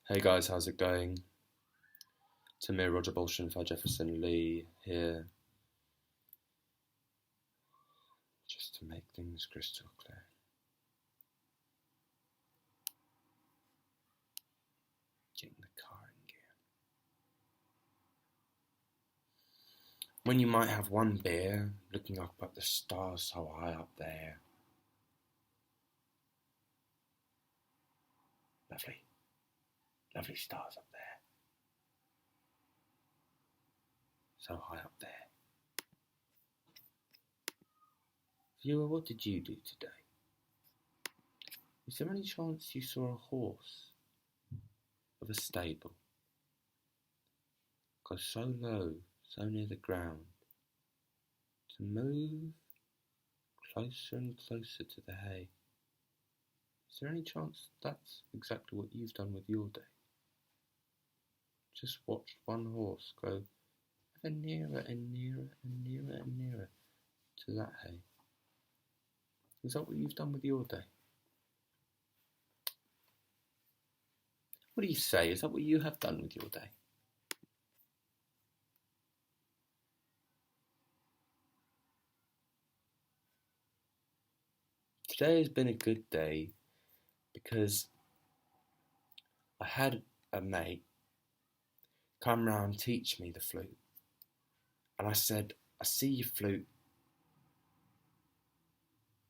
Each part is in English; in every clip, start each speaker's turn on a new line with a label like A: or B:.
A: Hey guys, how's it going? To me, Roger-Balshon, Figh-Jefferson, Lee here, just to make things crystal clear. Getting the car in gear. When you might have one beer, looking up at the stars so high up there. Lovely, lovely stars up there. So high up there. Viewer, what did you do today? Is there any chance you saw a horse of a stable go so low, so near the ground, to move closer and closer to the hay? Is there any chance that's exactly what you've done with your day? Just watched one horse go ever nearer and nearer and nearer and nearer to that hay. Is that what you've done with your day? What do you say? Is that what you have done with your day? Today has been a good day because I had a mate come round teach me the flute. And I said, I see your flute,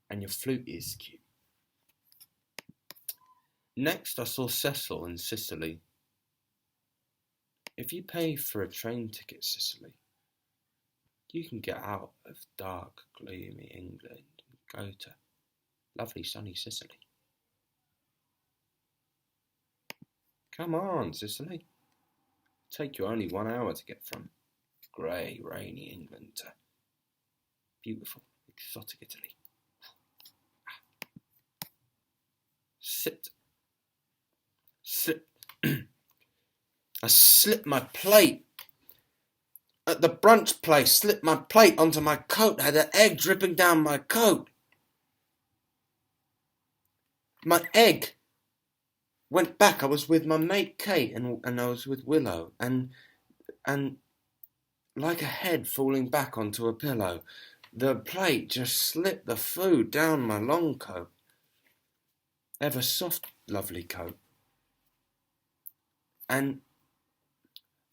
A: and your flute is cute. Next I saw Cecil in Sicily. If you pay for a train ticket, Sicily, you can get out of dark, gloomy England and go to lovely sunny Sicily. Come on, Sicily. It'll take you only 1 hour to get from grey, rainy England to beautiful, exotic Italy. Sit. I slipped my plate at the brunch place, slipped my plate onto my coat, had an egg dripping down my coat. My egg went back. I was with my mate Kate and I was with Willow and like a head falling back onto a pillow, the plate just slipped the food down my long coat. Ever soft, lovely coat. And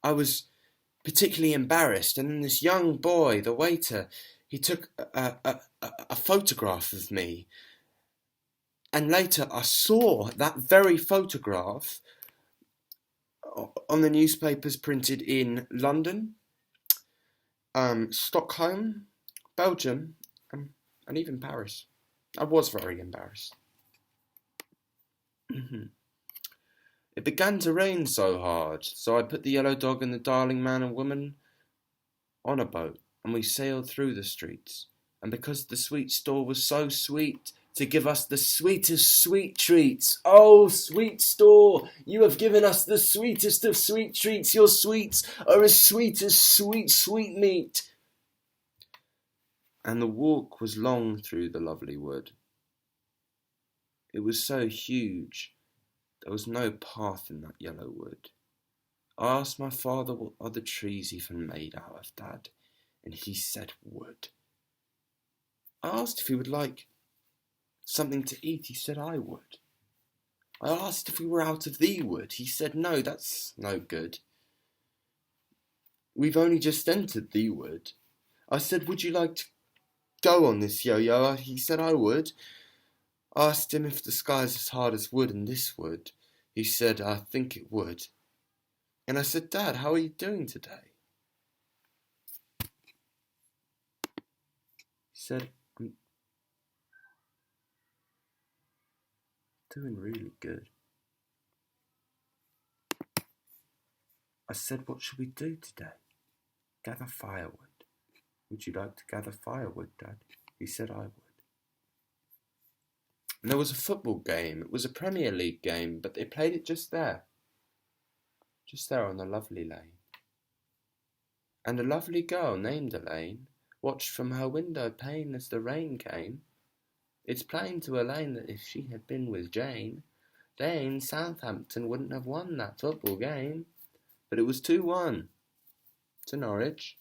A: I was particularly embarrassed, and then this young boy, the waiter, he took a photograph of me, and later I saw that very photograph on the newspapers printed in London, Stockholm, Belgium, and even Paris. I was very embarrassed. It began to rain so hard, so I put the yellow dog and the darling man and woman on a boat, and we sailed through the streets. And because the sweet store was so sweet to give us the sweetest sweet treats, oh, sweet store, you have given us the sweetest of sweet treats. Your sweets are as sweet as sweet, sweet meat. And the walk was long through the lovely wood. It was so huge. There was no path in that yellow wood. I asked my father what are the trees even made out of, Dad, and he said wood. I asked if he would like something to eat. He said I would. I asked if we were out of the wood. He said no, that's no good. We've only just entered the wood. I said, would you like to go on this yo-yo? He said I would. I asked him if the sky's as hard as wood and this would. He said, I think it would. And I said, Dad, how are you doing today? He said, I'm doing really good. I said, what should we do today? Gather firewood. Would you like to gather firewood, Dad? He said I would. And there was a football game. It was a Premier League game, but they played it just there on the lovely lane. And a lovely girl named Elaine watched from her window pane as the rain came. It's plain to Elaine that if she had been with Jane, then Southampton wouldn't have won that football game. But it was 2-1 to Norwich.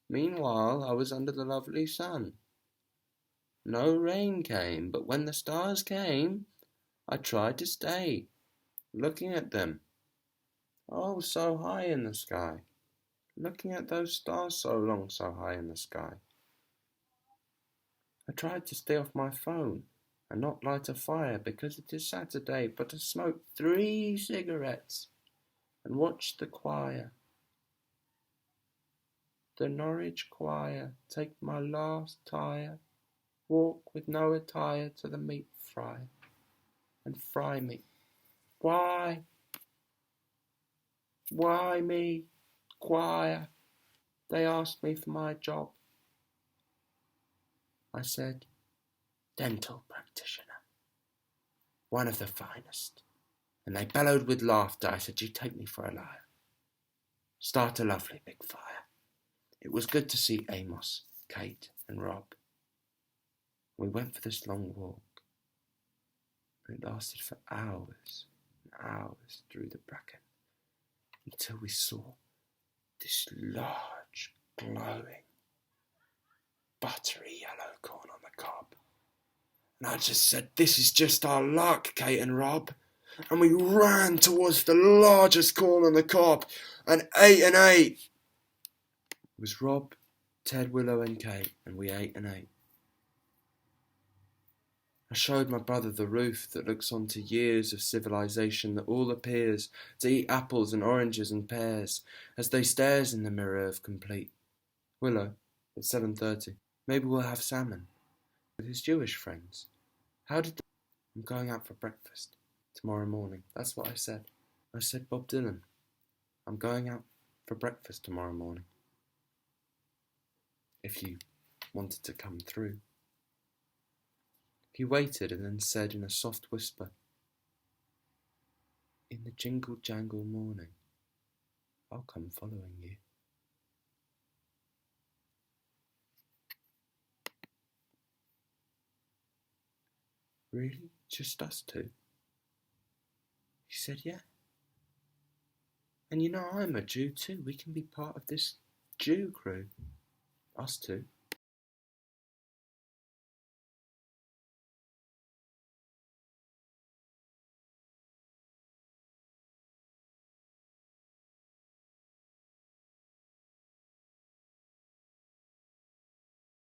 A: Meanwhile, I was under the lovely sun. No rain came, but when the stars came, I tried to stay, looking at them. Oh, so high in the sky. Looking at those stars so long, so high in the sky. I tried to stay off my phone and not light a fire because it is Saturday, but I smoked 3 cigarettes and watched the choir. The Norwich choir, take my last tire, walk with no attire to the meat fryer, and fry me. Why? Why me, choir? They asked me for my job. I said, dental practitioner, one of the finest. And they bellowed with laughter. I said, you take me for a liar. Start a lovely big fire. It was good to see Amos, Kate and Rob. We went for this long walk. It lasted for hours and hours through the bracken until we saw this large, glowing, buttery yellow corn on the cob. And I just said, this is just our luck, Kate and Rob. And we ran towards the largest corn on the cob and ate and ate. It was Rob, Ted, Willow and Kate, and we ate and ate. I showed my brother the roof that looks onto years of civilization that all appears to eat apples and oranges and pears as they stares in the mirror of complete. Willow, it's 7:30. Maybe we'll have salmon with his Jewish friends. How did I'm going out for breakfast tomorrow morning. That's what I said. I said, Bob Dylan, I'm going out for breakfast tomorrow morning. If you wanted to come through. He waited and then said in a soft whisper, in the jingle-jangle morning, I'll come following you. Really? Just us two? He said, yeah. And you know I'm a Jew too. We can be part of this Jew crew. Us two.